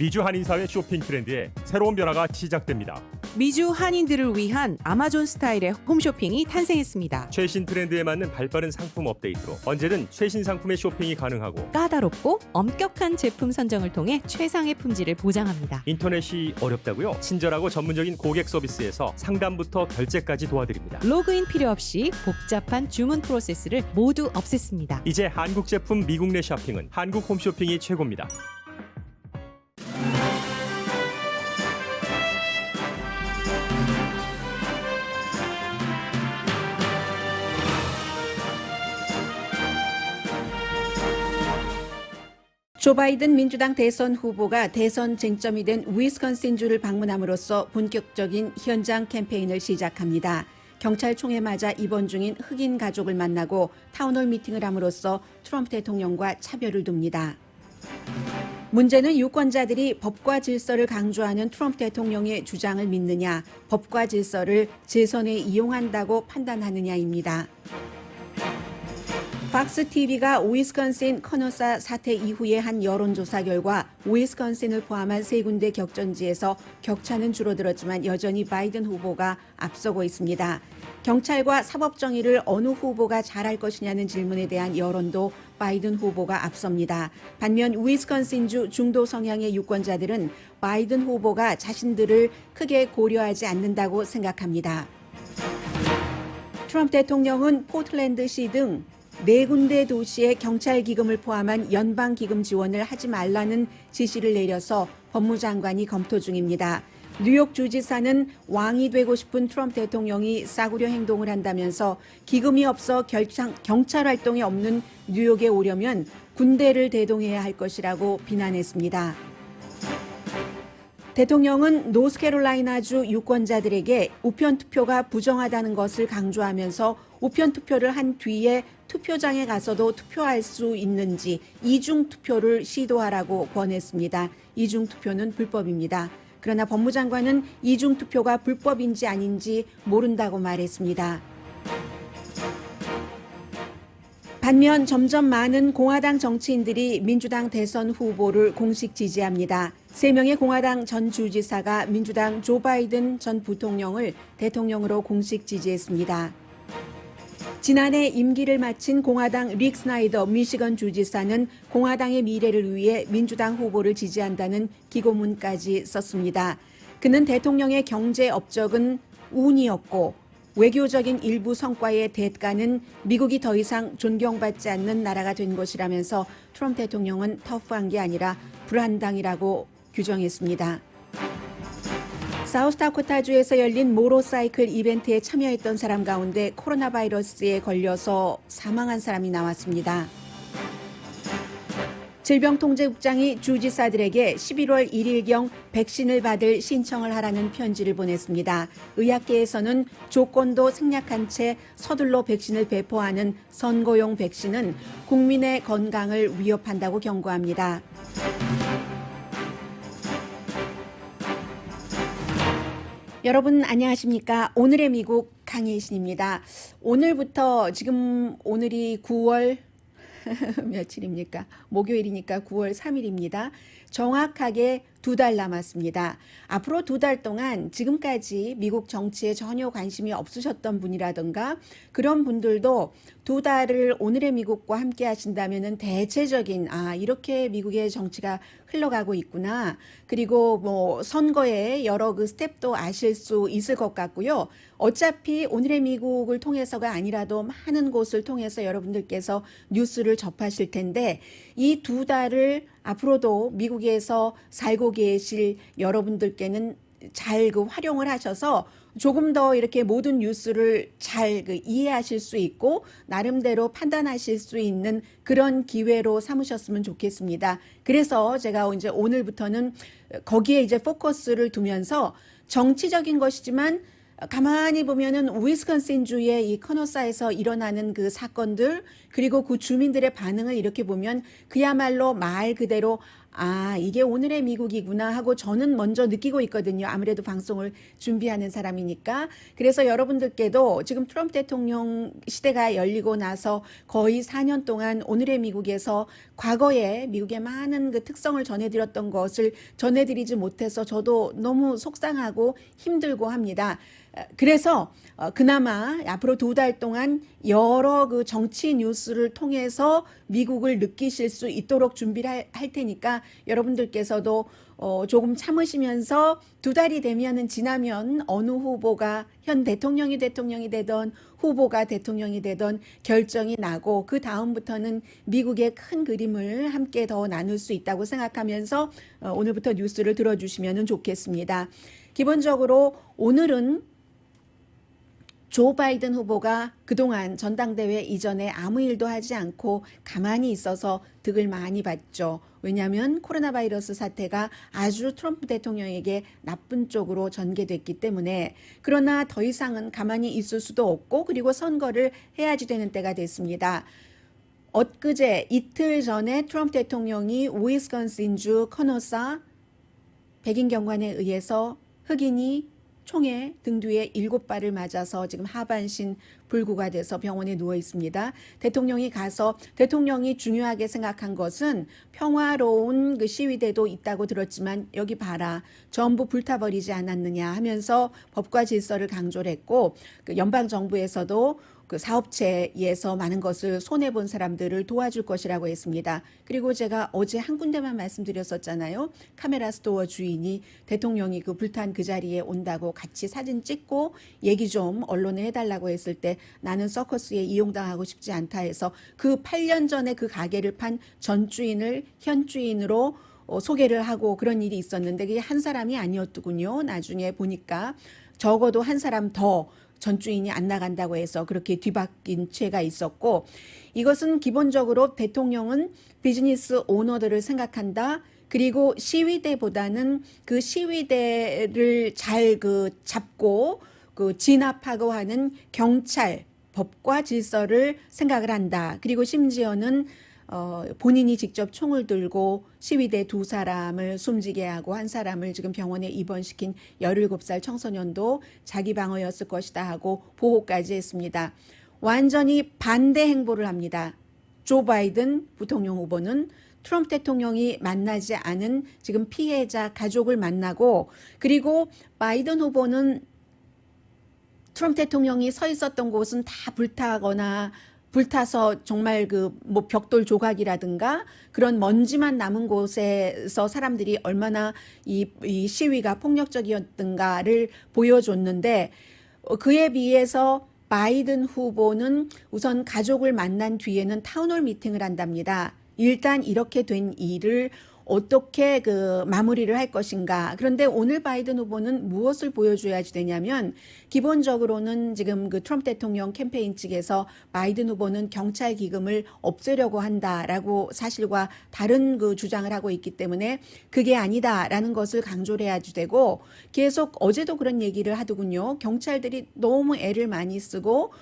미주 한인사회 쇼핑 트렌드에 새로운 변화가 시작됩니다. 미주 한인들을 위한 아마존 스타일의 홈쇼핑이 탄생했습니다. 최신 트렌드에 맞는 발빠른 상품 업데이트로 언제든 최신 상품의 쇼핑이 가능하고 까다롭고 엄격한 제품 선정을 통해 최상의 품질을 보장합니다. 인터넷이 어렵다고요? 친절하고 전문적인 고객 서비스에서 상담부터 결제까지 도와드립니다. 로그인 필요 없이 복잡한 주문 프로세스를 모두 없앴습니다. 이제 한국 제품 미국 내 쇼핑은 한국 홈쇼핑이 최고입니다. 조 바이든 민주당 대선 후보가 대선 쟁점이 된 위스콘신주를 방문함으로써 본격적인 현장 캠페인을 시작합니다. 경찰총회 맞아 입원 중인 흑인 가족을 만나고 타운홀 미팅을 함으로써 트럼프 대통령과 차별을 둡니다. 문제는 유권자들이 법과 질서를 강조하는 트럼프 대통령의 주장을 믿느냐, 법과 질서를 재선에 이용한다고 판단하느냐입니다. 팍스TV가 위스콘신 커너사 사태 이후에 한 여론조사 결과 위스콘신을 포함한 세 군데 격전지에서 격차는 줄어들었지만 여전히 바이든 후보가 앞서고 있습니다. 경찰과 사법정의를 어느 후보가 잘할 것이냐는 질문에 대한 여론도 바이든 후보가 앞섭니다. 반면 위스콘신주 중도 성향의 유권자들은 바이든 후보가 자신들을 크게 고려하지 않는다고 생각합니다. 트럼프 대통령은 포틀랜드시 등 4군데 도시의 경찰 기금을 포함한 연방 기금 지원을 하지 말라는 지시를 내려서 법무장관이 검토 중입니다. 뉴욕 주지사는 왕이 되고 싶은 트럼프 대통령이 싸구려 행동을 한다면서 기금이 없어 경찰 활동이 없는 뉴욕에 오려면 군대를 대동해야 할 것이라고 비난했습니다. 대통령은 노스캐롤라이나주 유권자들에게 우편투표가 부정하다는 것을 강조하면서 우편투표를 한 뒤에 투표장에 가서도 투표할 수 있는지 이중투표를 시도하라고 권했습니다. 이중투표는 불법입니다. 그러나 법무장관은 이중투표가 불법인지 아닌지 모른다고 말했습니다. 반면 점점 많은 공화당 정치인들이 민주당 대선 후보를 공식 지지합니다. 3명의 공화당 전 주지사가 민주당 조 바이든 전 부통령을 대통령으로 공식 지지했습니다. 지난해 임기를 마친 공화당 릭 스나이더 미시건 주지사는 공화당의 미래를 위해 민주당 후보를 지지한다는 기고문까지 썼습니다. 그는 대통령의 경제 업적은 운이었고 외교적인 일부 성과의 대가는 미국이 더 이상 존경받지 않는 나라가 된 것이라면서 트럼프 대통령은 터프한 게 아니라 불한당이라고 규정했습니다. 사우스다코타주에서 열린 모로사이클 이벤트에 참여했던 사람 가운데 코로나 바이러스에 걸려서 사망한 사람이 나왔습니다. 질병통제국장이 주지사들에게 11월 1일경 백신을 받을 신청을 하라는 편지를 보냈습니다. 의학계에서는 조건도 생략한 채 서둘러 백신을 배포하는 선거용 백신은 국민의 건강을 위협한다고 경고합니다. 여러분 안녕하십니까? 오늘의 미국 강혜신입니다. 오늘부터 지금 오늘이 9월 며칠입니까? 목요일이니까 9월 3일입니다. 정확하게 2달 남았습니다. 앞으로 2달 동안 지금까지 미국 정치에 전혀 관심이 없으셨던 분이라든가 그런 분들도 2달을 오늘의 미국과 함께 하신다면은 대체적인 이렇게 미국의 정치가 흘러가고 있구나. 그리고 뭐 선거의 여러 그 스텝도 아실 수 있을 것 같고요. 어차피 오늘의 미국을 통해서가 아니라도 많은 곳을 통해서 여러분들께서 뉴스를 접하실 텐데 이 2달을 앞으로도 미국에서 살고 계실 여러분들께는 잘 활용을 하셔서 조금 더 이렇게 모든 뉴스를 잘 이해하실 수 있고 나름대로 판단하실 수 있는 그런 기회로 삼으셨으면 좋겠습니다. 그래서 제가 이제 오늘부터는 거기에 이제 포커스를 두면서 정치적인 것이지만 가만히 보면은 위스콘신주의 이 커너사에서 일어나는 그 사건들 그리고 그 주민들의 반응을 이렇게 보면 그야말로 말 그대로 아, 이게 오늘의 미국이구나 하고 저는 먼저 느끼고 있거든요. 아무래도 방송을 준비하는 사람이니까. 그래서 여러분들께도 지금 트럼프 대통령 시대가 열리고 나서 거의 4년 동안 오늘의 미국에서 과거에 미국의 많은 그 특성을 전해드렸던 것을 전해드리지 못해서 저도 너무 속상하고 힘들고 합니다. 그래서 그나마 앞으로 2달 동안 여러 그 정치 뉴스를 통해서 미국을 느끼실 수 있도록 준비를 할 테니까 여러분들께서도 조금 참으시면서 2달이 되면은 지나면 어느 후보가 현 대통령이 되던 후보가 대통령이 되던 결정이 나고 그 다음부터는 미국의 큰 그림을 함께 더 나눌 수 있다고 생각하면서 오늘부터 뉴스를 들어주시면 좋겠습니다. 기본적으로 오늘은 조 바이든 후보가 그동안 전당대회 이전에 아무 일도 하지 않고 가만히 있어서 득을 많이 봤죠. 왜냐하면 코로나 바이러스 사태가 아주 트럼프 대통령에게 나쁜 쪽으로 전개됐기 때문에. 그러나 더 이상은 가만히 있을 수도 없고 그리고 선거를 해야지 되는 때가 됐습니다. 엊그제 이틀 전에 트럼프 대통령이 위스콘신주 커노사 백인 경관에 의해서 흑인이 총에 등 뒤에 7발을 맞아서 지금 하반신 불구가 돼서 병원에 누워 있습니다. 대통령이 가서 대통령이 중요하게 생각한 것은 평화로운 그 시위대도 있다고 들었지만 여기 봐라 전부 불타버리지 않았느냐 하면서 법과 질서를 강조를 했고 그 연방정부에서도 그 사업체에서 많은 것을 손해본 사람들을 도와줄 것이라고 했습니다. 그리고 제가 어제 한 군데만 말씀드렸었잖아요. 카메라 스토어 주인이 대통령이 그 불탄 그 자리에 온다고 같이 사진 찍고 얘기 좀 언론에 해달라고 했을 때 나는 서커스에 이용당하고 싶지 않다 해서 그 8년 전에 그 가게를 판 전 주인을 현 주인으로 소개를 하고 그런 일이 있었는데 그게 한 사람이 아니었더군요. 나중에 보니까 적어도 한 사람 더 전 주인이 안 나간다고 해서 그렇게 뒤바뀐 죄가 있었고 이것은 기본적으로 대통령은 비즈니스 오너들을 생각한다. 그리고 시위대보다는 그 시위대를 잘 그 잡고 그 진압하고 하는 경찰, 법과 질서를 생각을 한다. 그리고 심지어는 본인이 직접 총을 들고 시위대 2사람을 숨지게 하고 한 사람을 지금 병원에 입원시킨 17살 청소년도 자기 방어였을 것이다 하고 보호까지 했습니다. 완전히 반대 행보를 합니다. 조 바이든 부통령 후보는 트럼프 대통령이 만나지 않은 지금 피해자 가족을 만나고 그리고 바이든 후보는 트럼프 대통령이 서 있었던 곳은 다 불타서 정말 그 뭐 벽돌 조각이라든가 그런 먼지만 남은 곳에서 사람들이 얼마나 이 시위가 폭력적이었던가를 보여줬는데 그에 비해서 바이든 후보는 우선 가족을 만난 뒤에는 타운홀 미팅을 한답니다. 일단 이렇게 된 일을 어떻게 그 마무리를 할 것인가. 그런데 오늘 바이든 후보는 무엇을 보여줘야지 되냐면 기본적으로는 지금 그 트럼프 대통령 캠페인 측에서 바이든 후보는 경찰 기금을 없애려고 한다라고 사실과 다른 그 주장을 하고 있기 때문에 그게 아니다라는 것을 강조를 해야지 되고 계속 어제도 그런 얘기를 하더군요. 경찰들이 너무 애를 많이 쓰고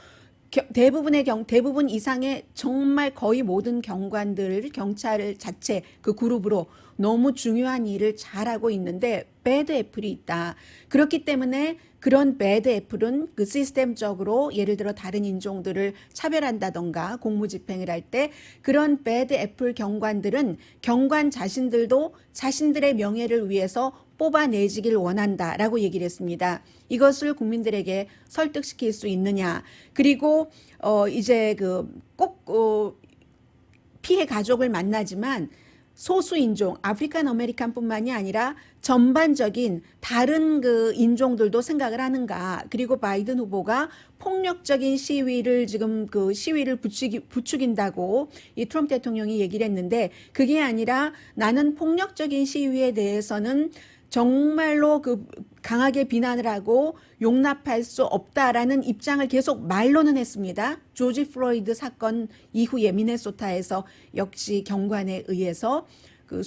대부분 이상의 정말 거의 모든 경찰 자체 그 그룹으로 너무 중요한 일을 잘하고 있는데 배드 애플이 있다. 그렇기 때문에 그런 배드 애플은 그 시스템적으로 예를 들어 다른 인종들을 차별한다던가 공무집행을 할 때 그런 배드 애플 경관들은 경관 자신들도 자신들의 명예를 위해서 뽑아내지길 원한다라고 얘기를 했습니다. 이것을 국민들에게 설득시킬 수 있느냐. 그리고 이제 꼭 피해 가족을 만나지만 소수인종, 아프리칸 아메리칸뿐만이 아니라 전반적인 다른 그 인종들도 생각을 하는가. 그리고 바이든 후보가 폭력적인 시위를 지금 그 시위를 부추긴다고 이 트럼프 대통령이 얘기를 했는데 그게 아니라 나는 폭력적인 시위에 대해서는 정말로 그 강하게 비난을 하고 용납할 수 없다라는 입장을 계속 말로는 했습니다. 조지 플로이드 사건 이후에 미네소타에서 역시 경관에 의해서 그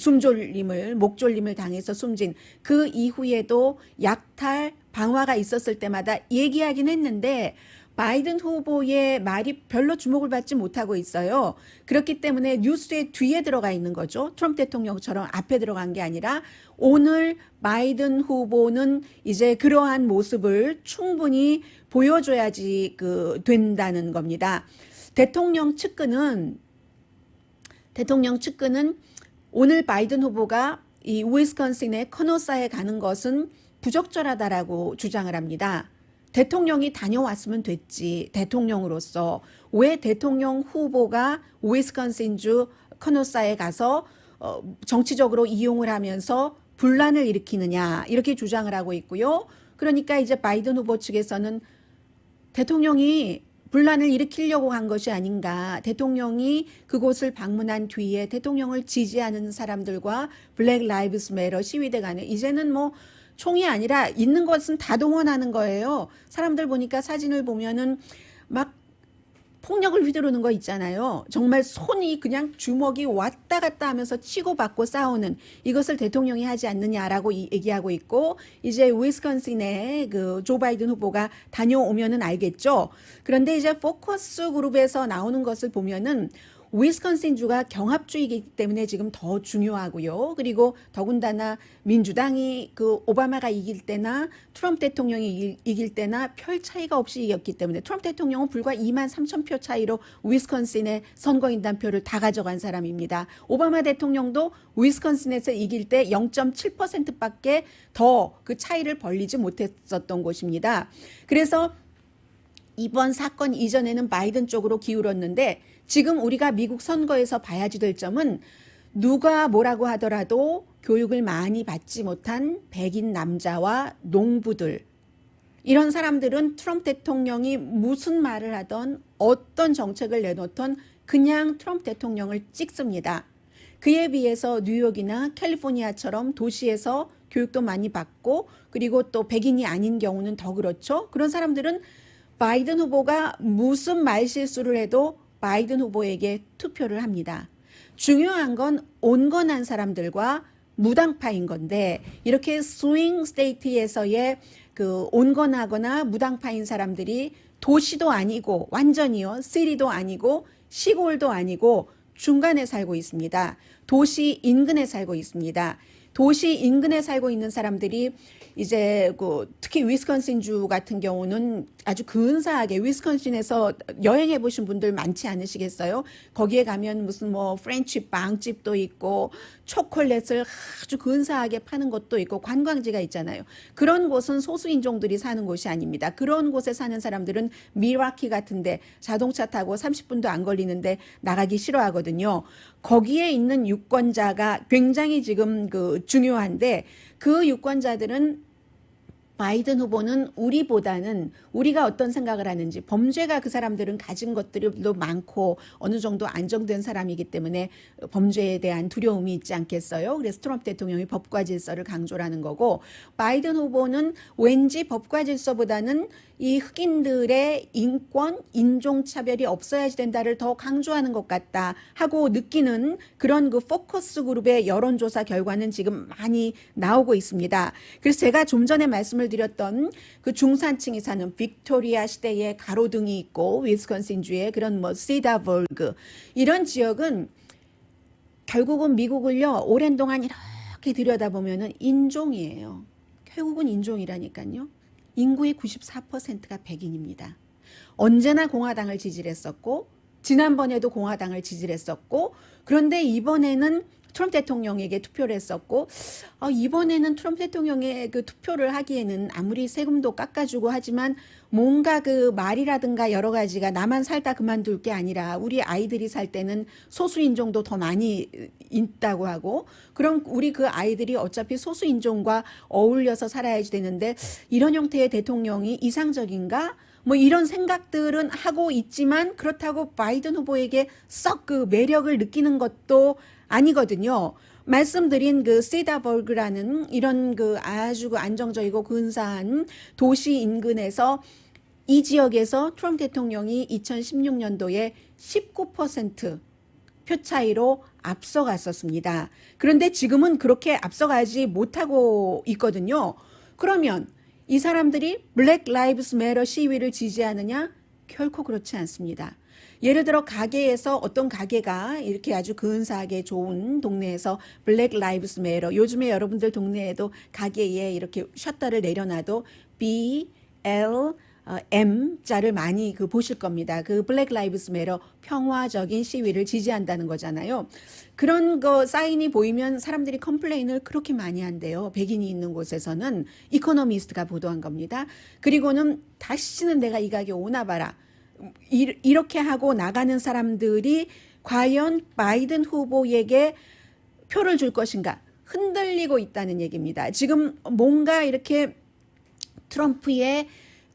목졸림을 당해서 숨진 그 이후에도 약탈, 방화가 있었을 때마다 얘기하긴 했는데 바이든 후보의 말이 별로 주목을 받지 못하고 있어요. 그렇기 때문에 뉴스의 뒤에 들어가 있는 거죠. 트럼프 대통령처럼 앞에 들어간 게 아니라 오늘 바이든 후보는 이제 그러한 모습을 충분히 보여줘야지 된다는 겁니다. 대통령 측근은 오늘 바이든 후보가 이 위스콘신의 커노사에 가는 것은 부적절하다라고 주장을 합니다. 대통령이 다녀왔으면 됐지. 대통령으로서 왜 대통령 후보가 위스콘신주 커노사에 가서 정치적으로 이용을 하면서 분란을 일으키느냐 이렇게 주장을 하고 있고요. 그러니까 이제 바이든 후보 측에서는 대통령이 분란을 일으키려고 한 것이 아닌가. 대통령이 그곳을 방문한 뒤에 대통령을 지지하는 사람들과 블랙 라이브스 매터 시위대 간에 이제는 뭐 총이 아니라 있는 것은 다 동원하는 거예요. 사람들 보니까 사진을 보면은 막 폭력을 휘두르는 거 있잖아요. 정말 손이 그냥 주먹이 왔다 갔다 하면서 치고받고 싸우는 이것을 대통령이 하지 않느냐라고 얘기하고 있고 이제 위스콘신에 조 바이든 후보가 다녀오면은 알겠죠. 그런데 이제 포커스 그룹에서 나오는 것을 보면은 위스콘신주가 경합주이기 때문에 지금 더 중요하고요. 그리고 더군다나 민주당이 오바마가 이길 때나 트럼프 대통령이 이길 때나 별 차이가 없이 이겼기 때문에 트럼프 대통령은 불과 2만 3천 표 차이로 위스콘신의 선거인단 표를 다 가져간 사람입니다. 오바마 대통령도 위스콘신에서 이길 때 0.7%밖에 더 그 차이를 벌리지 못했었던 곳입니다. 그래서 이번 사건 이전에는 바이든 쪽으로 기울었는데 지금 우리가 미국 선거에서 봐야지 될 점은 누가 뭐라고 하더라도 교육을 많이 받지 못한 백인 남자와 농부들 이런 사람들은 트럼프 대통령이 무슨 말을 하던 어떤 정책을 내놓던 그냥 트럼프 대통령을 찍습니다. 그에 비해서 뉴욕이나 캘리포니아처럼 도시에서 교육도 많이 받고 그리고 또 백인이 아닌 경우는 더 그렇죠. 그런 사람들은 바이든 후보가 무슨 말실수를 해도 바이든 후보에게 투표를 합니다. 중요한 건 온건한 사람들과 무당파인 건데 이렇게 스윙 스테이트에서의 온건하거나 무당파인 사람들이 도시도 아니고 완전히요. 시리도 아니고 시골도 아니고 중간에 살고 있습니다. 도시 인근에 살고 있습니다. 도시 인근에 살고 있는 사람들이 이제 특히 위스콘신주 같은 경우는 아주 근사하게 위스콘신에서 여행해 보신 분들 많지 않으시겠어요? 거기에 가면 무슨 뭐 프렌치 빵집도 있고 초콜릿을 아주 근사하게 파는 곳도 있고 관광지가 있잖아요. 그런 곳은 소수 인종들이 사는 곳이 아닙니다. 그런 곳에 사는 사람들은 밀와키 같은데 자동차 타고 30분도 안 걸리는데 나가기 싫어하거든요. 거기에 있는 유권자가 굉장히 지금 중요한데 그 유권자들은 바이든 후보는 우리가 어떤 생각을 하는지 범죄가 그 사람들은 가진 것들도 많고 어느 정도 안정된 사람이기 때문에 범죄에 대한 두려움이 있지 않겠어요? 그래서 트럼프 대통령이 법과 질서를 강조하는 거고 바이든 후보는 왠지 법과 질서보다는 이 흑인들의 인권, 인종차별이 없어야지 된다를 더 강조하는 것 같다 하고 느끼는 그런 포커스 그룹의 여론조사 결과는 지금 많이 나오고 있습니다. 그래서 제가 좀 전에 말씀을 드렸던 그 중산층이 사는 빅토리아 시대의 가로등이 있고 위스콘신주의 그런 시다버그 이런 지역은 결국은 미국을요 오랜 동안 이렇게 들여다보면은 인종이에요. 결국은 인종이라니까요. 인구의 94%가 백인입니다. 언제나 공화당을 지지를 했었고 지난번에도 공화당을 지지를 했었고 그런데 이번에는 트럼프 대통령에게 투표를 했었고 이번에는 트럼프 대통령의 투표를 하기에는 아무리 세금도 깎아주고 하지만 뭔가 말이라든가 여러 가지가 나만 살다 그만둘 게 아니라 우리 아이들이 살 때는 소수인종도 더 많이 있다고 하고 그럼 우리 아이들이 어차피 소수인종과 어울려서 살아야지 되는데 이런 형태의 대통령이 이상적인가? 이런 생각들은 하고 있지만 그렇다고 바이든 후보에게 썩 매력을 느끼는 것도 아니거든요. 말씀드린 시다버그라는 이런 아주 안정적이고 근사한 도시 인근에서 이 지역에서 트럼프 대통령이 2016년도에 19% 표 차이로 앞서갔었습니다. 그런데 지금은 그렇게 앞서가지 못하고 있거든요. 그러면 이 사람들이 블랙 라이브스 매터 시위를 지지하느냐? 결코 그렇지 않습니다. 예를 들어 가게에서 어떤 가게가 이렇게 아주 근사하게 좋은 동네에서 블랙 라이브스 매터, 요즘에 여러분들 동네에도 가게에 이렇게 셔터를 내려놔도 BLM 자를 많이 보실 겁니다. 그 블랙 라이브스 매터, 평화적인 시위를 지지한다는 거잖아요. 그런 거 사인이 보이면 사람들이 컴플레인을 그렇게 많이 한대요. 백인이 있는 곳에서는. 이코노미스트가 보도한 겁니다. 그리고는 다시는 내가 이 가게 오나 봐라. 이렇게 하고 나가는 사람들이 과연 바이든 후보에게 표를 줄 것인가 흔들리고 있다는 얘기입니다. 지금 뭔가 이렇게 트럼프의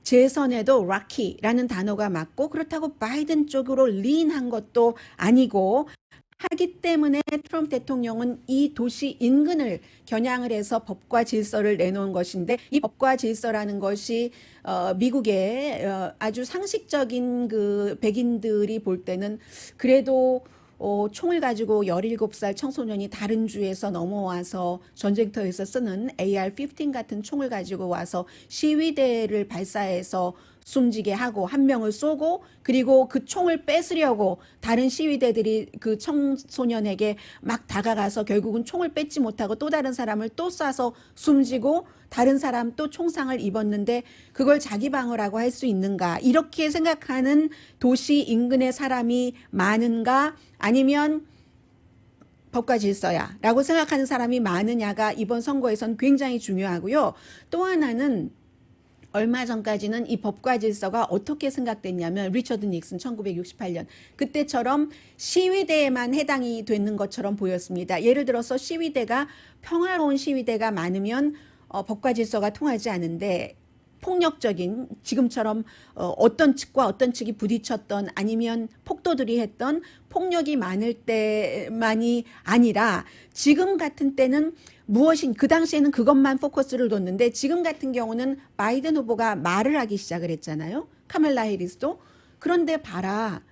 재선에도 락키라는 단어가 맞고 그렇다고 바이든 쪽으로 린한 것도 아니고 하기 때문에 트럼프 대통령은 이 도시 인근을 겨냥을 해서 법과 질서를 내놓은 것인데 이 법과 질서라는 것이 미국의 아주 상식적인 그 백인들이 볼 때는 그래도 총을 가지고 17살 청소년이 다른 주에서 넘어와서 전쟁터에서 쓰는 AR-15 같은 총을 가지고 와서 시위대를 발사해서 숨지게 하고 한 명을 쏘고 그리고 그 총을 뺏으려고 다른 시위대들이 그 청소년에게 막 다가가서 결국은 총을 뺏지 못하고 또 다른 사람을 또 쏴서 숨지고 다른 사람 또 총상을 입었는데 그걸 자기 방어라고 할 수 있는가? 이렇게 생각하는 도시 인근의 사람이 많은가? 아니면 법과 질서야 라고 생각하는 사람이 많으냐가 이번 선거에선 굉장히 중요하고요. 또 하나는 얼마 전까지는 이 법과 질서가 어떻게 생각됐냐면 리처드 닉슨 1968년 그때처럼 시위대에만 해당이 되는 것처럼 보였습니다. 예를 들어서 시위대가 평화로운 시위대가 많으면 법과 질서가 통하지 않은데 폭력적인 지금처럼 어떤 측과 어떤 측이 부딪혔던 아니면 폭도들이 했던 폭력이 많을 때만이 아니라 지금 같은 때는 무엇인 그 당시에는 그것만 포커스를 뒀는데 지금 같은 경우는 바이든 후보가 말을 하기 시작을 했잖아요. 카멜라 해리스도. 그런데 봐라.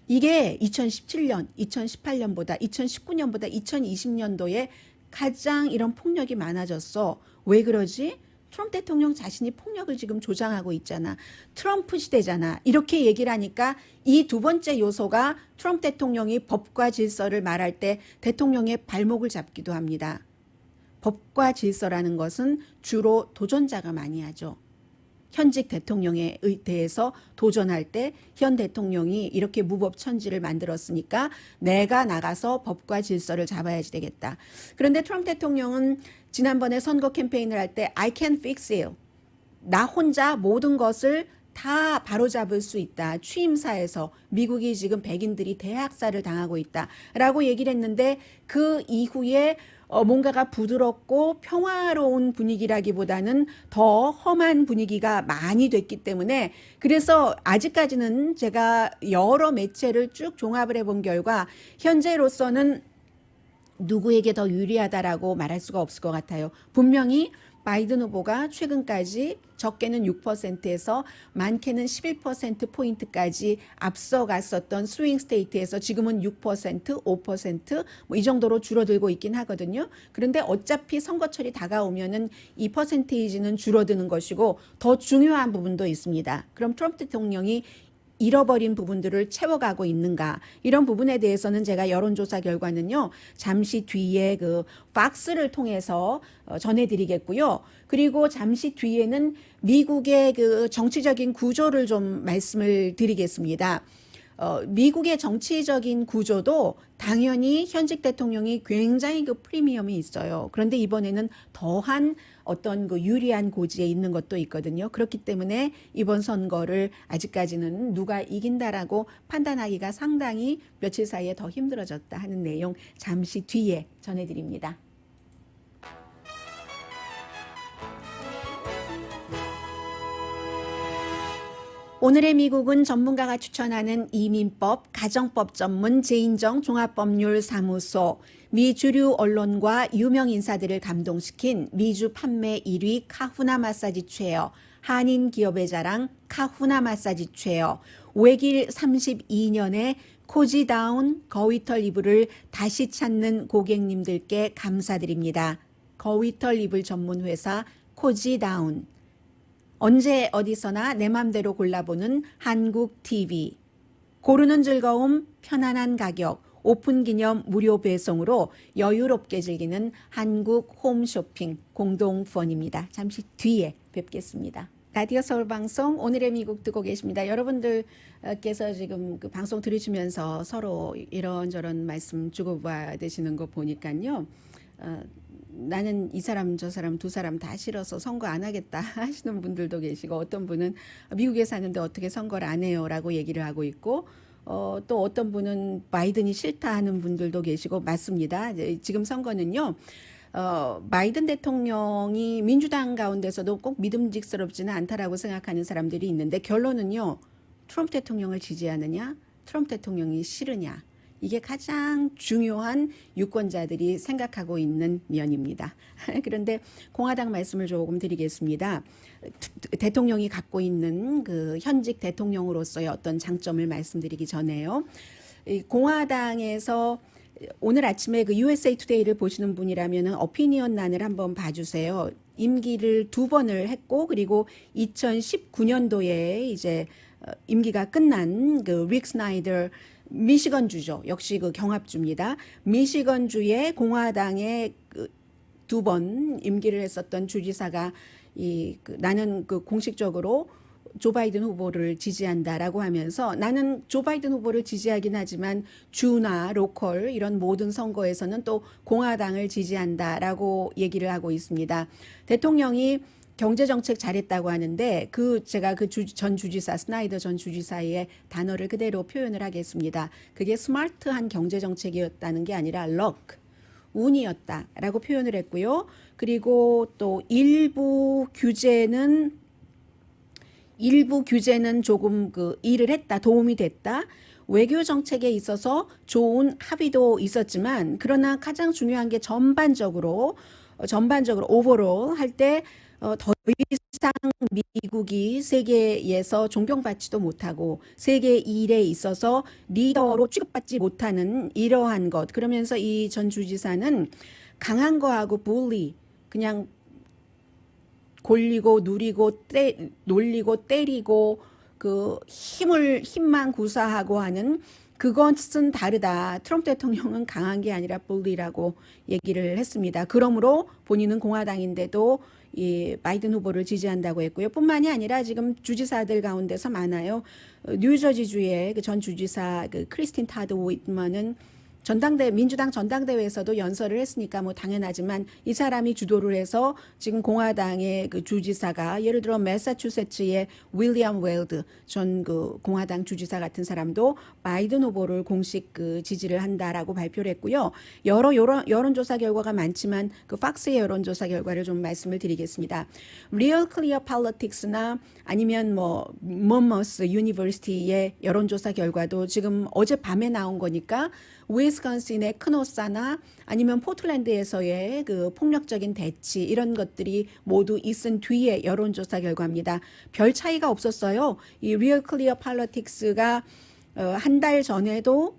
이게 2017년, 2018년보다 2019년보다 2020년도에 가장 이런 폭력이 많아졌어. 왜 그러지? 트럼프 대통령 자신이 폭력을 지금 조장하고 있잖아. 트럼프 시대잖아. 이렇게 얘기를 하니까 이 두 번째 요소가 트럼프 대통령이 법과 질서를 말할 때 대통령의 발목을 잡기도 합니다. 법과 질서라는 것은 주로 도전자가 많이 하죠. 현직 대통령에 대해서 도전할 때 현 대통령이 이렇게 무법천지를 만들었으니까 내가 나가서 법과 질서를 잡아야지 되겠다. 그런데 트럼프 대통령은 지난번에 선거 캠페인을 할 때 I can fix it. 나 혼자 모든 것을 다 바로잡을 수 있다. 취임사에서 미국이 지금 백인들이 대학살을 당하고 있다라고 얘기를 했는데 그 이후에 뭔가가 부드럽고 평화로운 분위기라기보다는 더 험한 분위기가 많이 됐기 때문에 그래서 아직까지는 제가 여러 매체를 쭉 종합을 해본 결과 현재로서는 누구에게 더 유리하다라고 말할 수가 없을 것 같아요. 분명히 바이든 후보가 최근까지 적게는 6%에서 많게는 11%포인트까지 앞서갔었던 스윙 스테이트에서 지금은 6%, 5%, 뭐 이 정도로 줄어들고 있긴 하거든요. 그런데 어차피 선거철이 다가오면은 이 퍼센테이지는 줄어드는 것이고 더 중요한 부분도 있습니다. 그럼 트럼프 대통령이 잃어버린 부분들을 채워가고 있는가 이런 부분에 대해서는 제가 여론조사 결과는요 잠시 뒤에 그 팍스를 통해서 전해드리겠고요. 그리고 잠시 뒤에는 미국의 그 정치적인 구조를 좀 말씀을 드리겠습니다. 미국의 정치적인 구조도 당연히 현직 대통령이 굉장히 그 프리미엄이 있어요. 그런데 이번에는 더한 어떤 그 유리한 고지에 있는 것도 있거든요. 그렇기 때문에 이번 선거를 아직까지는 누가 이긴다라고 판단하기가 상당히 며칠 사이에 더 힘들어졌다 하는 내용 잠시 뒤에 전해드립니다. 오늘의 미국은 전문가가 추천하는 이민법, 가정법 전문 제인정 종합법률사무소, 미 주류 언론과 유명 인사들을 감동시킨 미주 판매 1위 카후나 마사지 체어, 한인 기업의 자랑 카후나 마사지 체어, 외길 32년에 코지다운 거위털 이불을 다시 찾는 고객님들께 감사드립니다. 거위털 이불 전문 회사 코지다운. 언제 어디서나 내 맘대로 골라보는 한국 TV. 고르는 즐거움, 편안한 가격, 오픈 기념 무료 배송으로 여유롭게 즐기는 한국 홈쇼핑 공동펀입니다. 잠시 뒤에 뵙겠습니다. 라디오 서울 방송 오늘의 미국 듣고 계십니다. 여러분들께서 지금 그 방송 들으시면서 서로 이런저런 말씀 주고받으시는 거 보니까요. 나는 이 사람 저 사람 두 사람 다 싫어서 선거 안 하겠다 하시는 분들도 계시고, 어떤 분은 미국에 사는데 어떻게 선거를 안 해요 라고 얘기를 하고 있고, 또 어떤 분은 바이든이 싫다 하는 분들도 계시고, 맞습니다. 지금 선거는요, 바이든 대통령이 민주당 가운데서도 꼭 믿음직스럽지는 않다라고 생각하는 사람들이 있는데, 결론은요, 트럼프 대통령을 지지하느냐 트럼프 대통령이 싫으냐, 이게 가장 중요한 유권자들이 생각하고 있는 면입니다. 그런데 공화당 말씀을 조금 드리겠습니다. 대통령이 갖고 있는 그 현직 대통령으로서의 어떤 장점을 말씀드리기 전에요. 공화당에서 오늘 아침에 그 USA 투데이를 보시는 분이라면 어피니언란을 한번 봐주세요. 임기를 2번을 했고, 그리고 2019년도에 이제 임기가 끝난 그 릭 스나이더, 미시건주죠. 역시 그 경합주입니다. 미시건주의 공화당의 그 2번 임기를 했었던 주지사가 나는 그 공식적으로 조 바이든 후보를 지지한다라고 하면서, 나는 조 바이든 후보를 지지하긴 하지만 주나 로컬 이런 모든 선거에서는 또 공화당을 지지한다라고 얘기를 하고 있습니다. 대통령이 경제정책 잘했다고 하는데, 제가 전 주지사, 스나이더 전 주지사의 단어를 그대로 표현을 하겠습니다. 그게 스마트한 경제정책이었다는 게 아니라 운이었다라고 표현을 했고요. 그리고 또 일부 규제는 조금 일을 했다, 도움이 됐다. 외교 정책에 있어서 좋은 합의도 있었지만, 그러나 가장 중요한 게 전반적으로 오버롤 할 때 더 이상 미국이 세계에서 존경받지도 못하고 세계 일에 있어서 리더로 취급받지 못하는 이러한 것. 그러면서 이 전 주지사는 강한 거하고 bully, 그냥 골리고 누리고 놀리고 때리고 그 힘만 구사하고 하는 그것은 다르다. 트럼프 대통령은 강한 게 아니라 bully라고 얘기를 했습니다. 그러므로 본인은 공화당인데도 이 바이든 후보를 지지한다고 했고요. 뿐만이 아니라 지금 주지사들 가운데서 많아요. 뉴저지주의 전 주지사 크리스틴 타드 휘트먼은 민주당 전당대회에서도 연설을 했으니까 뭐 당연하지만, 이 사람이 주도를 해서 지금 공화당의 그 주지사가, 예를 들어 매사추세츠의 윌리엄 웰드 전 공화당 주지사 같은 사람도 바이든 후보를 공식 지지를 한다라고 발표를 했고요. 여러 여론조사 결과가 많지만 그 팍스의 여론조사 결과를 좀 말씀을 드리겠습니다. Real Clear Politics나 아니면 머머스 유니버시티의 여론조사 결과도 지금 어젯밤에 나온 거니까, 위스콘신의 크노사나 아니면 포틀랜드에서의 그 폭력적인 대치, 이런 것들이 모두 있은 뒤에 여론조사 결과입니다. 별 차이가 없었어요. 이 Real Clear Politics가 한 달 전에도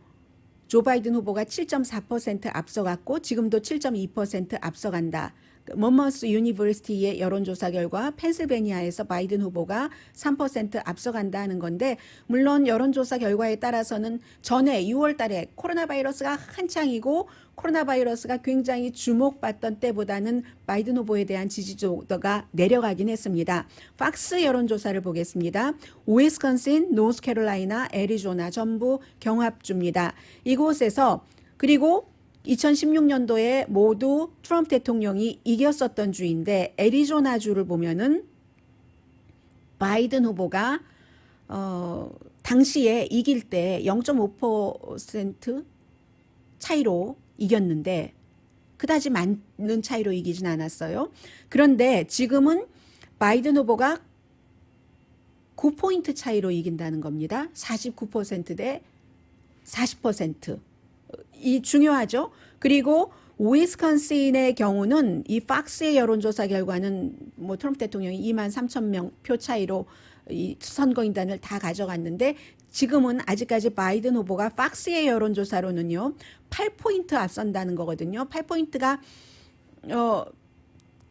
조 바이든 후보가 7.4% 앞서갔고, 지금도 7.2% 앞서간다. 머머스 유니버시티의 여론조사 결과 펜실베니아에서 바이든 후보가 3% 앞서간다는 건데, 물론 여론조사 결과에 따라서는 전에 6월 달에 코로나 바이러스가 한창이고 코로나 바이러스가 굉장히 주목받던 때보다는 바이든 후보에 대한 지지도가 내려가긴 했습니다. 팍스 여론조사를 보겠습니다. 위스콘신, 노스캐롤라이나, 애리조나 전부 경합주입니다. 이곳에서, 그리고 2016년도에 모두 트럼프 대통령이 이겼었던 주인데, 애리조나주를 보면은 바이든 후보가 당시에 이길 때 0.5% 차이로 이겼는데, 그다지 많은 차이로 이기진 않았어요. 그런데 지금은 바이든 후보가 9포인트 차이로 이긴다는 겁니다. 49% 대 40%. 이 중요하죠. 그리고 위스콘신의 경우는 이 팍스의 여론조사 결과는 트럼프 대통령이 23,000명 표 차이로 이 선거인단을 다 가져갔는데, 지금은 아직까지 바이든 후보가 팍스의 여론조사로는요 8포인트 앞선다는 거거든요. 8포인트가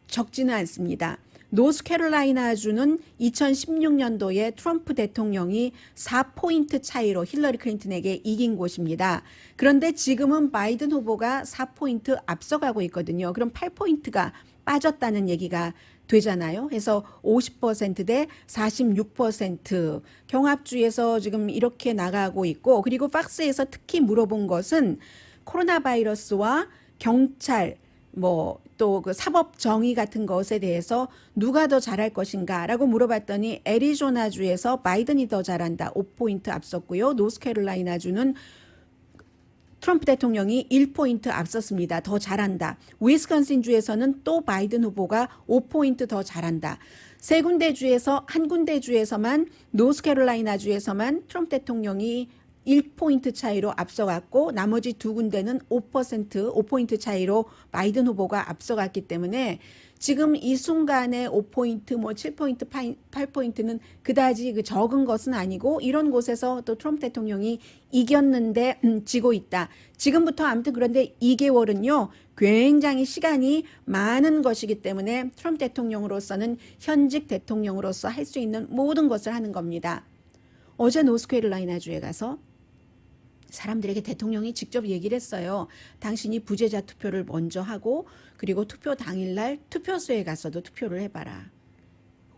적지는 않습니다. 노스캐롤라이나주는 2016년도에 트럼프 대통령이 4포인트 차이로 힐러리 클린턴에게 이긴 곳입니다. 그런데 지금은 바이든 후보가 4포인트 앞서가고 있거든요. 그럼 8포인트가 빠졌다는 얘기가 되잖아요. 그래서 50%대 46% 경합주에서 지금 이렇게 나가고 있고, 그리고 팍스에서 특히 물어본 것은 코로나 바이러스와 경찰 뭐 또 그 사법 정의 같은 것에 대해서 누가 더 잘할 것인가라고 물어봤더니 애리조나주에서 바이든이 더 잘한다. 5포인트 앞섰고요. 노스캐롤라이나주는 트럼프 대통령이 1포인트 앞섰습니다. 더 잘한다. 위스콘신주에서는 또 바이든 후보가 5포인트 더 잘한다. 세 군데 주에서 한 군데 주에서만 노스캐롤라이나주에서만 트럼프 대통령이 1포인트 차이로 앞서갔고 나머지 두 군데는 5포인트 차이로 바이든 후보가 앞서갔기 때문에 지금 이 순간에 5포인트, 뭐 7포인트, 8포인트는 그다지 적은 것은 아니고 이런 곳에서 또 트럼프 대통령이 이겼는데 지고 있다. 지금부터 아무튼 그런데 2개월은요. 굉장히 시간이 많은 것이기 때문에 트럼프 대통령으로서는 현직 대통령으로서 할 수 있는 모든 것을 하는 겁니다. 어제 노스캐롤라이나주에 가서 사람들에게 대통령이 직접 얘기를 했어요. 당신이 부재자 투표를 먼저 하고 그리고 투표 당일날 투표소에 가서도 투표를 해봐라.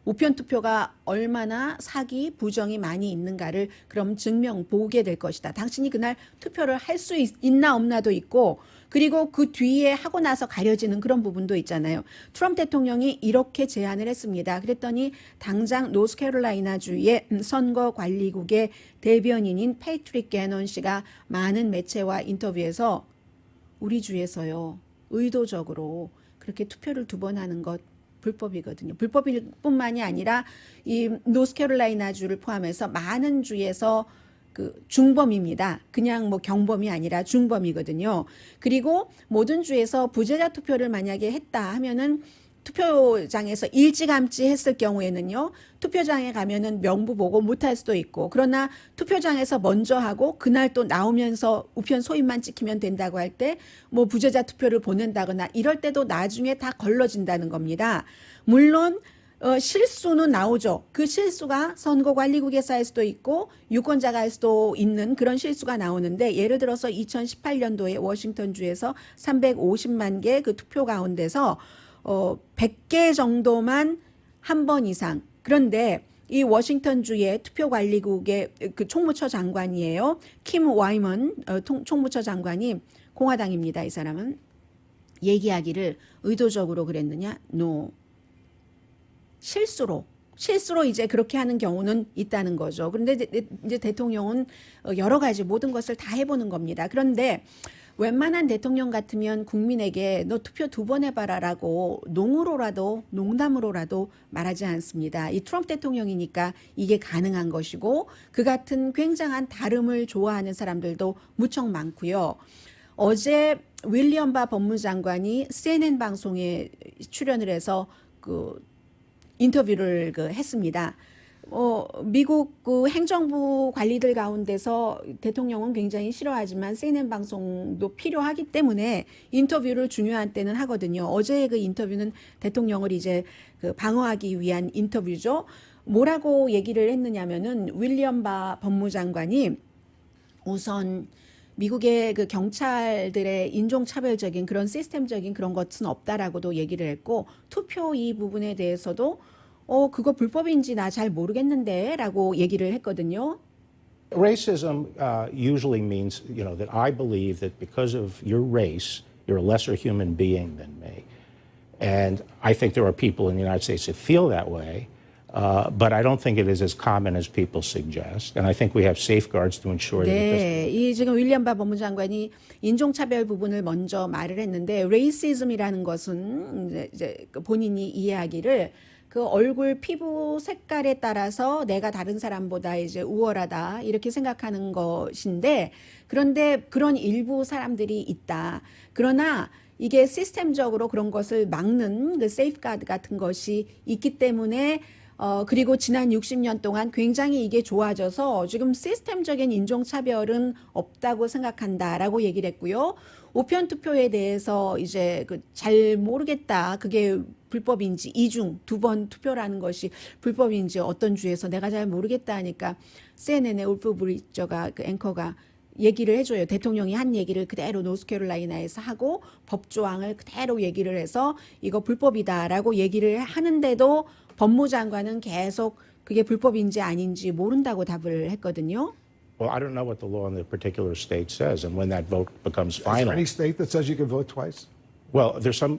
우편 투표가 얼마나 사기, 부정이 많이 있는가를 그럼 증명 보게 될 것이다. 당신이 그날 투표를 할 수 있나 없나도 있고 그리고 그 뒤에 하고 나서 가려지는 그런 부분도 있잖아요. 트럼프 대통령이 이렇게 제안을 했습니다. 그랬더니 당장 노스캐롤라이나주의 선거관리국의 대변인인 패트릭 게넌 씨가 많은 매체와 인터뷰에서 우리 주에서요. 의도적으로 그렇게 투표를 2번 하는 것 불법이거든요. 불법일 뿐만이 아니라 이 노스캐롤라이나주를 포함해서 많은 주에서 그 중범입니다. 그냥 뭐 경범이 아니라 중범이거든요. 그리고 모든 주에서 부재자 투표를 만약에 했다 하면은 투표장에서 일찌감치 했을 경우에는요. 투표장에 가면은 명부 보고 못할 수도 있고 그러나 투표장에서 먼저 하고 그날 또 나오면서 우편 소인만 찍히면 된다고 할 때 뭐 부재자 투표를 보낸다거나 이럴 때도 나중에 다 걸러진다는 겁니다. 물론 실수는 나오죠. 그 실수가 선거관리국에서 할 수도 있고 유권자가 할 수도 있는 그런 실수가 나오는데 예를 들어서 2018년도에 워싱턴주에서 350만 개 그 투표 가운데서 100개 정도만 한 번 이상. 그런데 이 워싱턴주의 투표관리국의 그 총무처 장관이에요. 킴 와이먼 총무처 장관이 공화당입니다. 이 사람은 얘기하기를 의도적으로 그랬느냐? No. 실수로 이제 그렇게 하는 경우는 있다는 거죠. 그런데 이제 대통령은 여러 가지 모든 것을 다 해보는 겁니다. 그런데 웬만한 대통령 같으면 국민에게 너 투표 2번 해봐라라고 농담으로라도 말하지 않습니다. 이 트럼프 대통령이니까 이게 가능한 것이고 그 같은 굉장한 다름을 좋아하는 사람들도 무척 많고요. 어제 윌리엄 바 법무장관이 CNN 방송에 출연을 해서 그 인터뷰를 했습니다. 미국 그 행정부 관리들 가운데서 대통령은 굉장히 싫어하지만 CNN 방송도 필요하기 때문에 인터뷰를 중요한 때는 하거든요. 어제의 그 인터뷰는 대통령을 이제 그 방어하기 위한 인터뷰죠. 뭐라고 얘기를 했느냐면은 윌리엄 바 법무장관이 우선 미국의 그 경찰들의 인종차별적인 그런 시스템적인 그런 것은 없다라고도 얘기를 했고 투표 이 부분에 대해서도 그거 불법인지 나 잘 모르겠는데 라고 얘기를 했거든요. Racism usually means, that I believe that because of your race, you're a lesser human being than me. And I think there are people in the United States that feel that way. But I don't think it is as common as people suggest. And I think we have safeguards to ensure that it doesn't. 이 지금 윌리엄 바 법무장관이 인종차별 부분을 먼저 말을 했는데 레이시즘이라는 것은 이제 본인이 이해하기를 그 얼굴 피부 색깔에 따라서 내가 다른 사람보다 이제 우월하다 이렇게 생각하는 것인데 그런데 그런 일부 사람들이 있다. 그러나 이게 시스템적으로 그런 것을 막는 그 세이프가드 같은 것이 있기 때문에 그리고 지난 60년 동안 굉장히 이게 좋아져서 지금 시스템적인 인종차별은 없다고 생각한다라고 얘기를 했고요. 우편 투표에 대해서 이제 잘 모르겠다. 그게 불법인지, 이중, 두 번 투표라는 것이 불법인지 어떤 주에서 내가 잘 모르겠다 하니까 CNN의 울프 브리저가 그 앵커가 얘기를 해줘요. 대통령이 한 얘기를 그대로 노스캐롤라이나에서 하고 법조항을 그대로 얘기를 해서 이거 불법이다라고 얘기를 하는데도 법무장관은 계속 그게 불법인지 아닌지 모른다고 답을 했거든요. Well, I don't know what the law in the particular state says and when that vote becomes Is there final. any state that says you can vote twice? Well, there's some,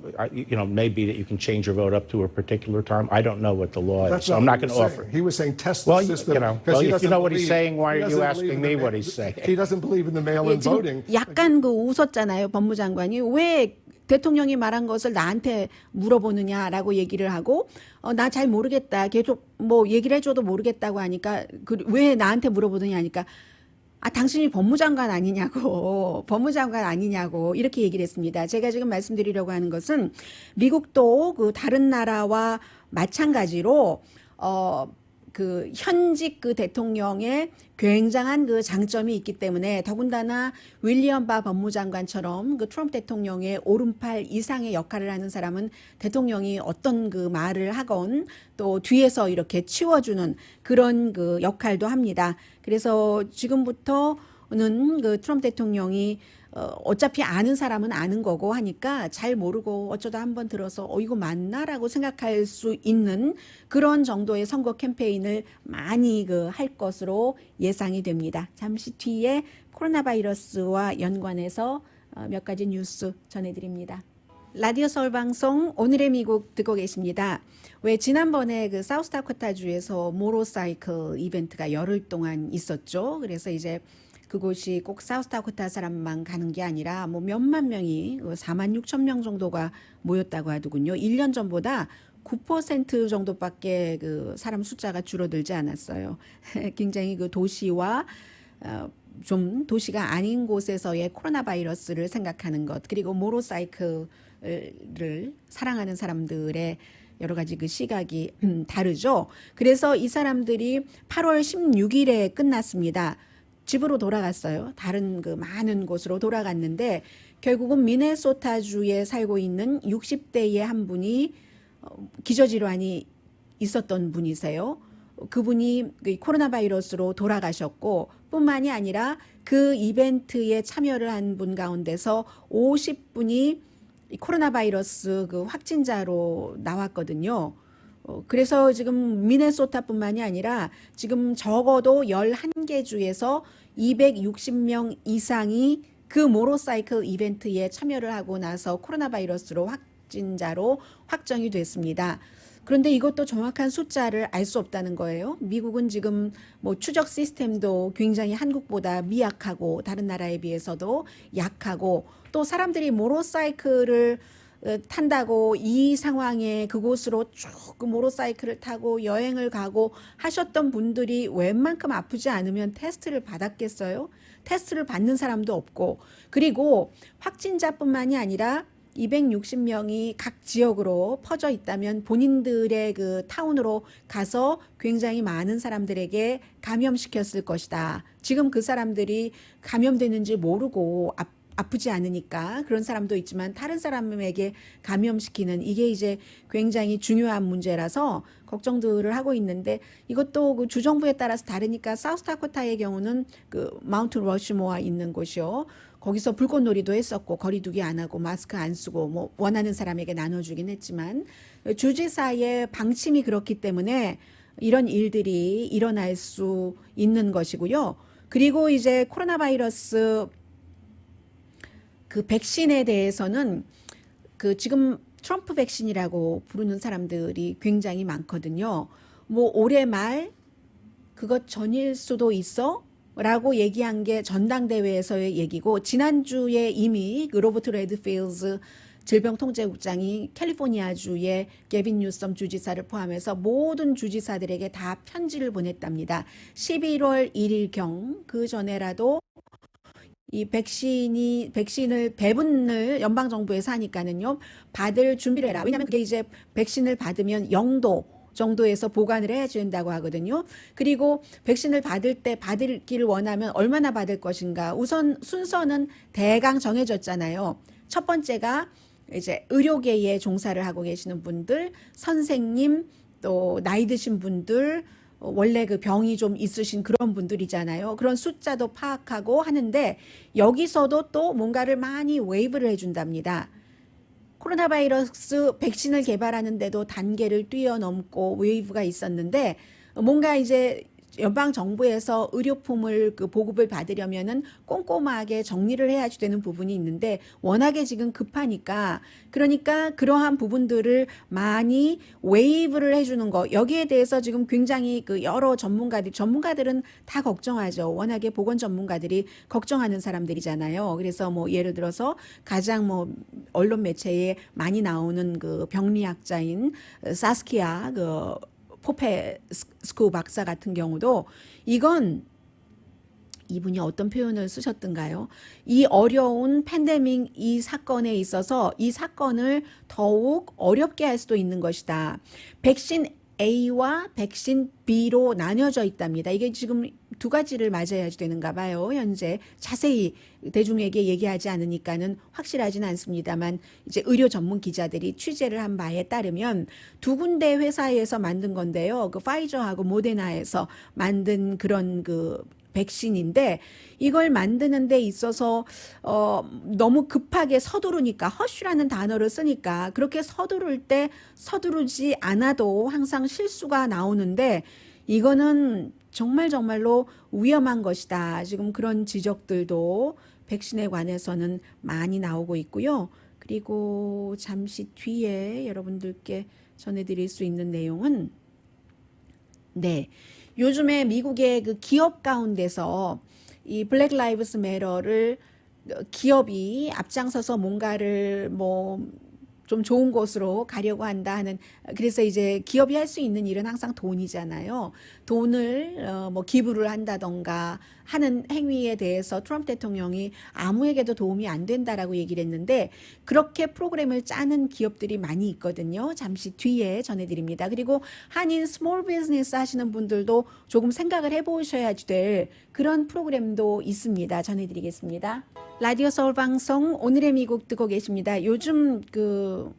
maybe that you can change your vote up to a particular time. I don't know what the law is, That's so I'm not what going he to was offer. saying. He was saying test Well, the system. well, if you know what he's saying, why are you asking me what he's saying? He doesn't believe in the mail-in 지금 voting. 약간 웃었잖아요. 법무장관이 왜 대통령이 말한 것을 나한테 물어보느냐라고 얘기를 하고 나 잘 모르겠다. 계속 뭐 얘기를 해줘도 모르겠다고 하니까 왜 나한테 물어보느냐 하니까 당신이 법무장관 아니냐고, 법무장관 아니냐고, 이렇게 얘기를 했습니다. 제가 지금 말씀드리려고 하는 것은 미국도 그 다른 나라와 마찬가지로, 그 현직 그 대통령의 굉장한 그 장점이 있기 때문에 더군다나 윌리엄 바 법무장관처럼 그 트럼프 대통령의 오른팔 이상의 역할을 하는 사람은 대통령이 어떤 그 말을 하건 또 뒤에서 이렇게 치워주는 그런 그 역할도 합니다. 그래서 지금부터는 그 트럼프 대통령이 어차피 아는 사람은 아는 거고 하니까 잘 모르고 어쩌다 한번 들어서 이거 맞나라고 생각할 수 있는 그런 정도의 선거 캠페인을 많이 할 것으로 예상이 됩니다. 잠시 뒤에 코로나 바이러스와 연관해서 몇 가지 뉴스 전해드립니다. 라디오 서울 방송 오늘의 미국 듣고 계십니다. 왜 지난번에 그 사우스다코타주에서 모로사이클 이벤트가 열흘 동안 있었죠. 그래서 이제 그곳이 꼭 사우스다코타 사람만 가는 게 아니라 뭐 몇만 명이 4만 6천 명 정도가 모였다고 하더군요. 1년 전보다 9% 정도밖에 그 사람 숫자가 줄어들지 않았어요. 굉장히 그 도시와 좀 도시가 아닌 곳에서의 코로나 바이러스를 생각하는 것, 그리고 모로사이클을 사랑하는 사람들의 여러 가지 그 시각이 다르죠. 그래서 이 사람들이 8월 16일에 끝났습니다. 집으로 돌아갔어요. 다른 그 많은 곳으로 돌아갔는데 결국은 미네소타주에 살고 있는 60대의 한 분이 기저질환이 있었던 분이세요. 그분이 코로나 바이러스로 돌아가셨고 뿐만이 아니라 그 이벤트에 참여를 한 분 가운데서 50분이 코로나 바이러스 그 확진자로 나왔거든요. 그래서 지금 미네소타뿐만이 아니라 지금 적어도 11개 주에서 260명 이상이 그 모로사이클 이벤트에 참여를 하고 나서 코로나 바이러스로 확진자로 확정이 됐습니다. 그런데 이것도 정확한 숫자를 알 수 없다는 거예요. 미국은 지금 뭐 추적 시스템도 굉장히 한국보다 미약하고 다른 나라에 비해서도 약하고 또 사람들이 모로사이클을 탄다고 이 상황에 그곳으로 쭉 그 모로사이클을 타고 여행을 가고 하셨던 분들이 웬만큼 아프지 않으면 테스트를 받았겠어요? 테스트를 받는 사람도 없고, 그리고 확진자뿐만이 아니라 260명이 각 지역으로 퍼져 있다면 본인들의 그 타운으로 가서 굉장히 많은 사람들에게 감염시켰을 것이다. 지금 그 사람들이 감염되는지 모르고 아프지 않으니까 그런 사람도 있지만 다른 사람에게 감염시키는 이게 이제 굉장히 중요한 문제라서 걱정들을 하고 있는데 이것도 그 주정부에 따라서 다르니까 사우스다코타의 경우는 그 마운트 러시모어 있는 곳이요. 거기서 불꽃놀이도 했었고 거리두기 안 하고 마스크 안 쓰고 뭐 원하는 사람에게 나눠주긴 했지만 주지사의 방침이 그렇기 때문에 이런 일들이 일어날 수 있는 것이고요. 그리고 이제 코로나 바이러스 그 백신에 대해서는 그 지금 트럼프 백신이라고 부르는 사람들이 굉장히 많거든요. 뭐 올해 말 그것 전일 수도 있어? 라고 얘기한 게 전당대회에서의 얘기고 지난주에 이미 그 로버트 레드필드 질병통제국장이 캘리포니아주의 게빈 뉴섬 주지사를 포함해서 모든 주지사들에게 다 편지를 보냈답니다. 11월 1일경 그 전에라도 이 백신을 배분을 연방정부에서 하니까는요, 받을 준비를 해라. 왜냐하면 그게 이제 백신을 받으면 영도 정도에서 보관을 해야 된다고 하거든요. 그리고 백신을 받기를 원하면 얼마나 받을 것인가. 우선 순서는 대강 정해졌잖아요. 첫 번째가 이제 의료계에 종사를 하고 계시는 분들, 선생님, 또 나이 드신 분들, 원래 그 병이 좀 있으신 그런 분들이잖아요. 그런 숫자도 파악하고 하는데 여기서도 또 뭔가를 많이 웨이브를 해준답니다. 코로나 바이러스 백신을 개발하는데도 단계를 뛰어넘고 웨이브가 있었는데 뭔가 이제 연방 정부에서 의료품을 그 보급을 받으려면은 꼼꼼하게 정리를 해야지 되는 부분이 있는데 워낙에 지금 급하니까 그러니까 그러한 부분들을 많이 웨이브를 해주는 거 여기에 대해서 지금 굉장히 그 여러 전문가들은 다 걱정하죠. 워낙에 보건 전문가들이 걱정하는 사람들이잖아요. 그래서 뭐 예를 들어서 가장 뭐 언론 매체에 많이 나오는 그 병리학자인 사스키아 그 포페스쿠 박사 같은 경우도 이건 이분이 어떤 표현을 쓰셨던가요? 이 어려운 팬데믹 이 사건에 있어서 이 사건을 더욱 어렵게 할 수도 있는 것이다. 백신 A와 백신 B로 나뉘어져 있답니다. 이게 지금 두 가지를 맞아야지 되는가 봐요. 현재 자세히 대중에게 얘기하지 않으니까는 확실하지는 않습니다만 이제 의료 전문 기자들이 취재를 한 바에 따르면 두 군데 회사에서 만든 건데요. 그 파이저하고 모데나에서 만든 그런 그 백신인데 이걸 만드는 데 있어서 너무 급하게 서두르니까 허쉬라는 단어를 쓰니까 그렇게 서두를 때 서두르지 않아도 항상 실수가 나오는데 이거는 정말로 위험한 것이다. 지금 그런 지적들도 백신에 관해서는 많이 나오고 있고요. 그리고 잠시 뒤에 여러분들께 전해드릴 수 있는 내용은 네. 요즘에 미국의 그 기업 가운데서 이 블랙 라이브스 매터를 기업이 앞장서서 뭔가를 뭐 좀 좋은 곳으로 가려고 한다 하는 그래서 이제 기업이 할 수 있는 일은 항상 돈이잖아요. 돈을 뭐 기부를 한다던가 하는 행위에 대해서 트럼프 대통령이 아무에게도 도움이 안 된다라고 얘기를 했는데 그렇게 프로그램을 짜는 기업들이 많이 있거든요. 잠시 뒤에 전해드립니다. 그리고 한인 스몰 비즈니스 하시는 분들도 조금 생각을 해보셔야지 될 그런 프로그램도 있습니다. 전해드리겠습니다. 라디오 서울 방송 오늘의 미국 듣고 계십니다. 요즘 그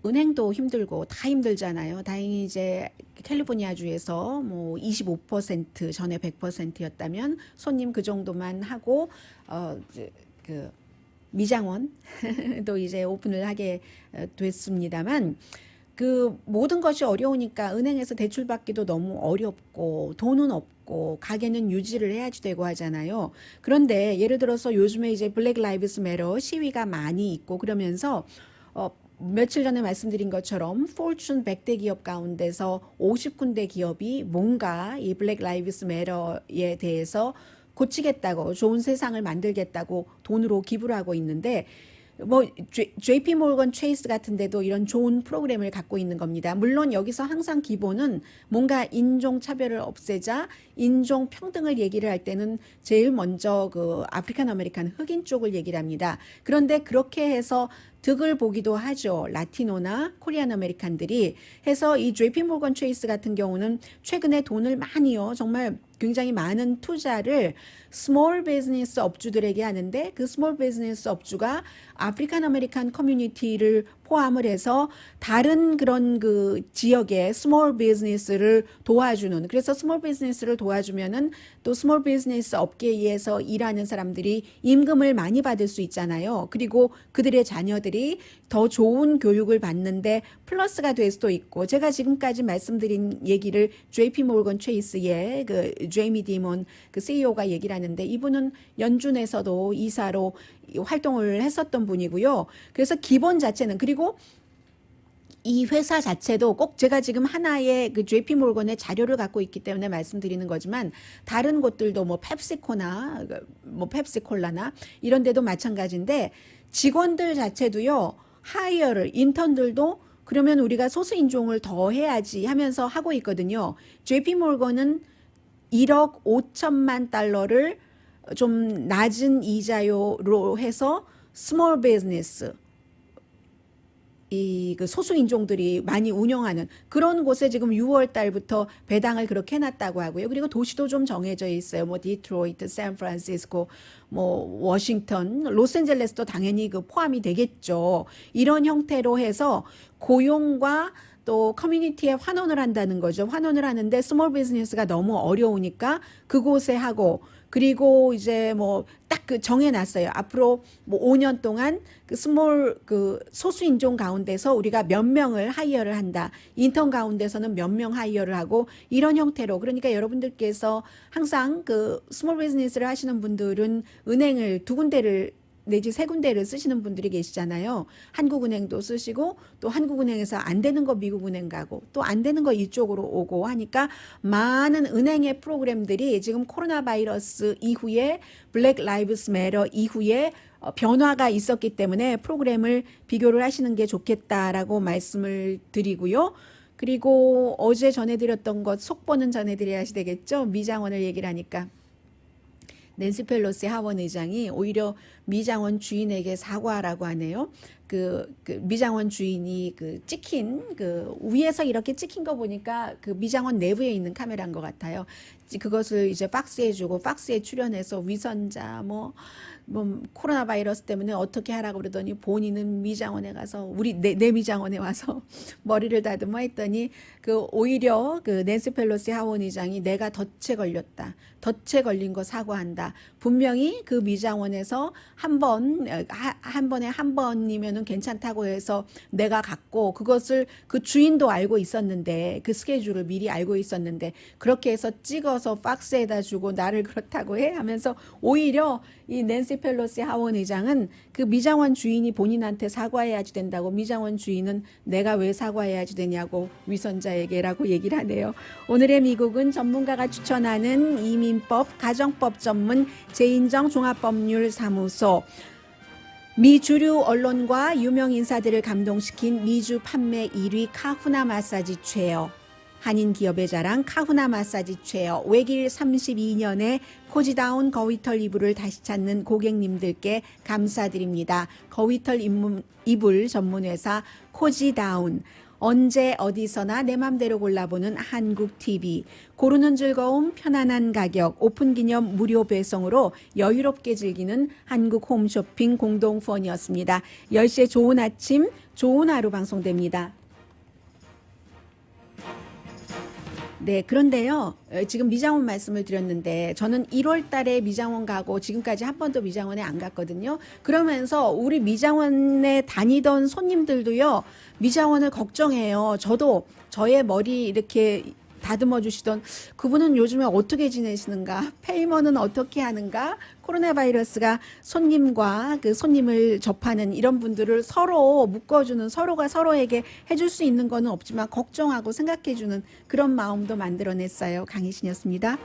은행도 힘들고 다 힘들잖아요. 다행히 이제 캘리포니아주에서 뭐 25% 전에 100%였다면 손님 그 정도만 하고 그 미장원도 이제 오픈을 하게 됐습니다만 그 모든 것이 어려우니까 은행에서 대출 받기도 너무 어렵고 돈은 없고 가게는 유지를 해야지 되고 하잖아요. 그런데 예를 들어서 요즘에 이제 블랙 라이브스 매터 시위가 많이 있고 그러면서 며칠 전에 말씀드린 것처럼 포춘 100대 기업 가운데서 50군데 기업이 뭔가 이 블랙 라이브스 매터에 대해서 고치겠다고 좋은 세상을 만들겠다고 돈으로 기부를 하고 있는데 뭐 JP 모건 체이스 같은 데도 이런 좋은 프로그램을 갖고 있는 겁니다. 물론 여기서 항상 기본은 뭔가 인종 차별을 없애자 인종 평등을 얘기를 할 때는 제일 먼저 그 아프리칸 아메리칸 흑인 쪽을 얘기를 합니다. 그런데 그렇게 해서 득을 보기도 하죠. 라티노나 코리안 아메리칸들이 해서 이 JP 모건 체이스 같은 경우는 최근에 돈을 많이요. 정말 굉장히 많은 투자를 스몰 비즈니스 업주들에게 하는데 그 스몰 비즈니스 업주가 아프리칸 아메리칸 커뮤니티를 포함을 해서 다른 그런 그 지역의 스몰 비즈니스를 도와주는 그래서 스몰 비즈니스를 도와주면은 또 스몰 비즈니스 업계에서 일하는 사람들이 임금을 많이 받을 수 있잖아요. 그리고 그들의 자녀들이 더 좋은 교육을 받는데 플러스가 될 수도 있고 제가 지금까지 말씀드린 얘기를 JP 모건 체이스의 그 제이미 디몬 그 CEO가 얘기를 하는데 이분은 연준에서도 이사로 활동을 했었던 분이고요. 그래서 기본 자체는 그리고 이 회사 자체도 꼭 제가 지금 하나의 그 JP 모건의 자료를 갖고 있기 때문에 말씀드리는 거지만 다른 곳들도 뭐 펩시코나 뭐 펩시콜라나 이런 데도 마찬가지인데 직원들 자체도요. 하이어를 인턴들도 그러면 우리가 소수 인종을 더 해야지 하면서 하고 있거든요. JP 모건은 1억 5천만 달러를 좀 낮은 이자요로 해서 스몰 비즈니스 그 소수 인종들이 많이 운영하는 그런 곳에 지금 6월 달부터 배당을 그렇게 해놨다고 하고요. 그리고 도시도 좀 정해져 있어요. 뭐 디트로이트, 샌프란시스코, 뭐 워싱턴, 로스앤젤레스도 당연히 그 포함이 되겠죠. 이런 형태로 해서 고용과 또 커뮤니티에 환원을 한다는 거죠. 환원을 하는데 스몰 비즈니스가 너무 어려우니까 그곳에 하고, 그리고 이제 뭐 딱 그 정해놨어요. 앞으로 뭐 5년 동안 그 스몰 그 소수 인종 가운데서 우리가 몇 명을 하이어를 한다. 인턴 가운데서는 몇 명 하이어를 하고, 이런 형태로. 그러니까 여러분들께서 항상 그 스몰 비즈니스를 하시는 분들은 은행을 두 군데를 내지 세 군데를 쓰시는 분들이 계시잖아요. 한국은행도 쓰시고, 또 한국은행에서 안 되는 거 미국은행 가고, 또 안 되는 거 이쪽으로 오고 하니까 많은 은행의 프로그램들이 지금 코로나 바이러스 이후에 블랙 라이브스 매터 이후에 변화가 있었기 때문에 프로그램을 비교를 하시는 게 좋겠다라고 말씀을 드리고요. 그리고 어제 전해드렸던 것 속보는 전해드려야 되겠죠. 미장원을 얘기를 하니까. 낸시 펠로시 하원 의장이 오히려 미장원 주인에게 사과라고 하네요. 그 미장원 주인이 그 찍힌 그 위에서 이렇게 찍힌 거 보니까 그 미장원 내부에 있는 카메라인 것 같아요. 그것을 이제 팍스해주고 팍스에 출연해서 위선자 뭐 코로나 바이러스 때문에 어떻게 하라고 그러더니 본인은 미장원에 가서 우리 내 미장원에 와서 머리를 다듬어 했더니 그 오히려 그 낸시 펠로시 하원 의장이 내가 덫에 걸렸다. 덫에 걸린 거 사과한다. 분명히 그 미장원에서 한 번에 한 번이면은 괜찮다고 해서 내가 갔고, 그것을 그 주인도 알고 있었는데, 그 스케줄을 미리 알고 있었는데 그렇게 해서 찍어서 박스에다 주고 나를 그렇다고 해 하면서 오히려 이 낸시 펠로시 하원 의장은 그 미장원 주인이 본인한테 사과해야지 된다고, 미장원 주인은 내가 왜 사과해야지 되냐고 위선자에게라고 얘기를 하네요. 오늘의 미국은 전문가가 추천하는 이민법, 가정법 전문 재인정 종합법률사무소, 미 주류 언론과 유명 인사들을 감동시킨 미주 판매 1위 카후나 마사지 체어, 한인 기업의 자랑 카후나 마사지 체어, 외길 32년에 코지다운 거위털 이불을 다시 찾는 고객님들께 감사드립니다. 거위털 이불 전문회사 코지다운, 언제 어디서나 내 맘대로 골라보는 한국 TV, 고르는 즐거움, 편안한 가격, 오픈 기념 무료 배송으로 여유롭게 즐기는 한국 홈쇼핑 공동후원이었습니다. 10시에 좋은 아침, 좋은 하루 방송됩니다. 네, 그런데요, 지금 미장원 말씀을 드렸는데 저는 1월 달에 미장원 가고 지금까지 한 번도 미장원에 안 갔거든요. 그러면서 우리 미장원에 다니던 손님들도요, 미장원을 걱정해요. 저도 저의 머리 이렇게 다듬어 주시던 그분은 요즘에 어떻게 지내시는가, 페이먼은 어떻게 하는가, 코로나 바이러스가 손님과 그 손님을 접하는 이런 분들을 서로 묶어주는, 서로가 서로에게 해줄 수 있는 거는 없지만 걱정하고 생각해주는 그런 마음도 만들어냈어요. 강희신이었습니다.